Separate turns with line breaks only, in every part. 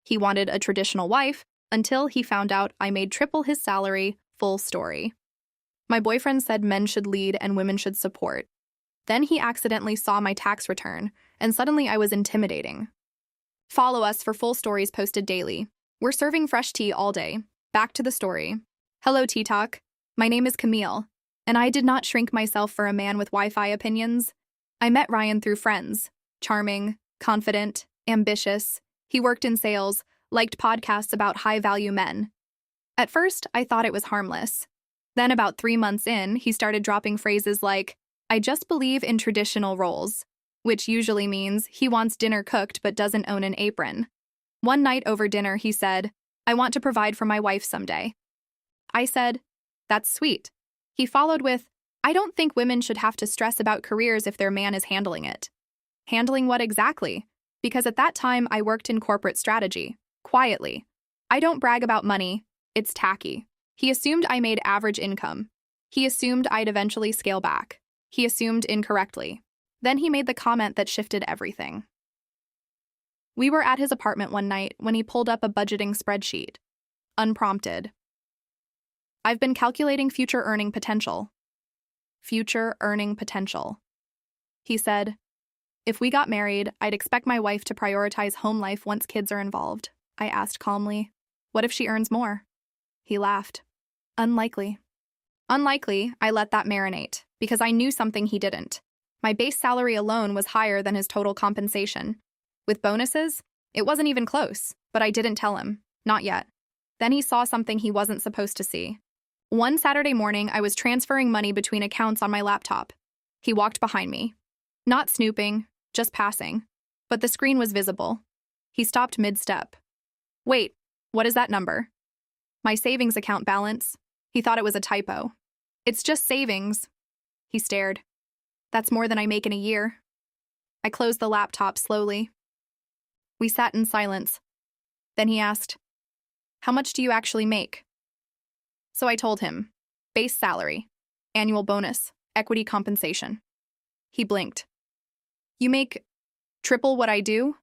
He wanted a traditional wife until he found out I made triple his salary, full story. My boyfriend said men should lead and women should support. Then he accidentally saw my tax return, and suddenly I was intimidating. Follow us for full stories posted daily. We're serving fresh tea all day. Back to the story. Hello, Tea Talk. My name is Camille, and I did not shrink myself for a man with Wi-Fi opinions. I met Ryan through friends. Charming, confident, ambitious. He worked in sales, liked podcasts about high-value men. At first, I thought it was harmless. Then about 3 months in, he started dropping phrases like, "I just believe in traditional roles," which usually means he wants dinner cooked but doesn't own an apron. One night over dinner, he said, "I want to provide for my wife someday." I said, "That's sweet." He followed with, "I don't think women should have to stress about careers if their man is handling it." Handling what exactly? Because at that time, I worked in corporate strategy. Quietly. I don't brag about money. It's tacky. He assumed I made average income. He assumed I'd eventually scale back. He assumed incorrectly. Then he made the comment that shifted everything. We were at his apartment one night when he pulled up a budgeting spreadsheet. Unprompted. "I've been calculating future earning potential." Future earning potential. He said, "If we got married, I'd expect my wife to prioritize home life once kids are involved." I asked calmly, "What if she earns more?" He laughed. "Unlikely." Unlikely, I let that marinate, because I knew something he didn't. My base salary alone was higher than his total compensation. With bonuses, it wasn't even close, but I didn't tell him. Not yet. Then he saw something he wasn't supposed to see. One Saturday morning, I was transferring money between accounts on my laptop. He walked behind me. Not snooping, just passing. But the screen was visible. He stopped mid-step. "Wait, what is that number?" "My savings account balance." He thought it was a typo. "It's just savings." He stared. "That's more than I make in a year." I closed the laptop slowly. We sat in silence. Then he asked, "How much do you actually make?" So I told him, base salary, annual bonus, equity compensation. He blinked. "You make triple what I do?"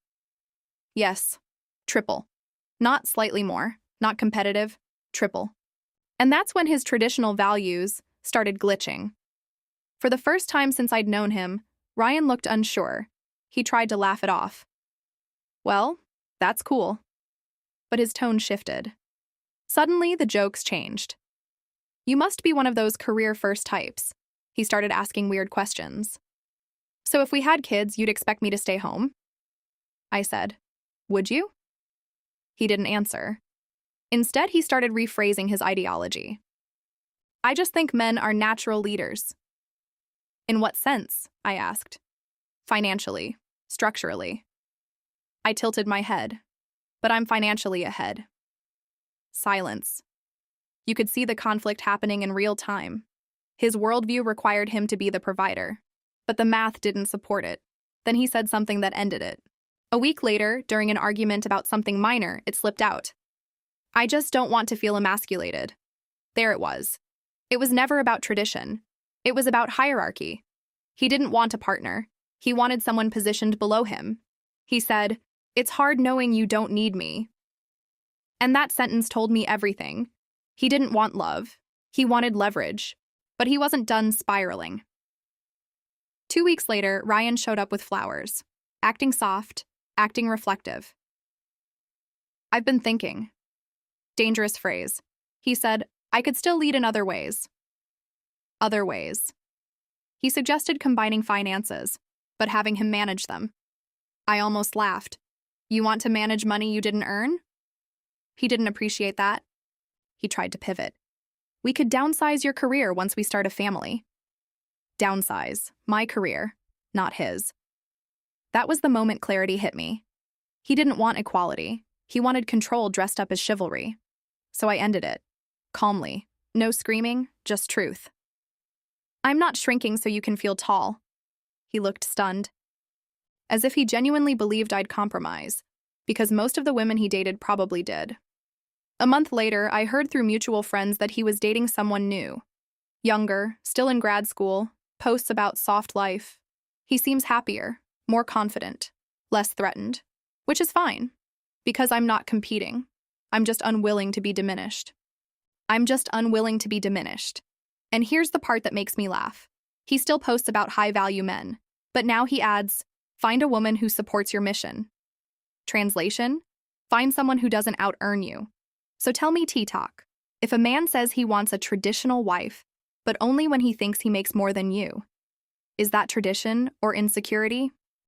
"Yes, triple. Not slightly more, not competitive, triple." And that's when his traditional values started glitching. For the first time since I'd known him, Ryan looked unsure. He tried to laugh it off. "Well, that's cool." But his tone shifted. Suddenly, the jokes changed. "You must be one of those career-first types." He started asking weird questions. "So if we had kids, you'd expect me to stay home?" I said, "Would you?" He didn't answer. Instead, he started rephrasing his ideology. "I just think men are natural leaders." "In what sense?" I asked. "Financially, structurally." I tilted my head. "But I'm financially ahead." Silence. You could see the conflict happening in real time. His worldview required him to be the provider, but the math didn't support it. Then he said something that ended it. A week later, during an argument about something minor, it slipped out. "I just don't want to feel emasculated." There it was. It was never about tradition. It was about hierarchy. He didn't want a partner. He wanted someone positioned below him. He said, "It's hard knowing you don't need me." And that sentence told me everything. He didn't want love. He wanted leverage. But he wasn't done spiraling. 2 weeks later, Ryan showed up with flowers. Acting soft, acting reflective. "I've been thinking." Dangerous phrase. He said, "I could still lead in other ways." Other ways. He suggested combining finances, but having him manage them. I almost laughed. "You want to manage money you didn't earn?" He didn't appreciate that. He tried to pivot. "We could downsize your career once we start a family." Downsize. My career, not his. That was the moment clarity hit me. He didn't want equality. He wanted control dressed up as chivalry. So I ended it. Calmly. No screaming, just truth. "I'm not shrinking so you can feel tall." He looked stunned. As if he genuinely believed I'd compromise, because most of the women he dated probably did. A month later, I heard through mutual friends that he was dating someone new. Younger, still in grad school, posts about soft life. He seems happier, more confident, less threatened, which is fine. Because I'm not competing. I'm just unwilling to be diminished. I'm just unwilling to be diminished. And here's the part that makes me laugh. He still posts about high-value men, but now he adds, find a woman who supports your mission. Translation? Find someone who doesn't out-earn you. So tell me, T-Talk, if a man says he wants a traditional wife, but only when he thinks he makes more than you, is that tradition or insecurity?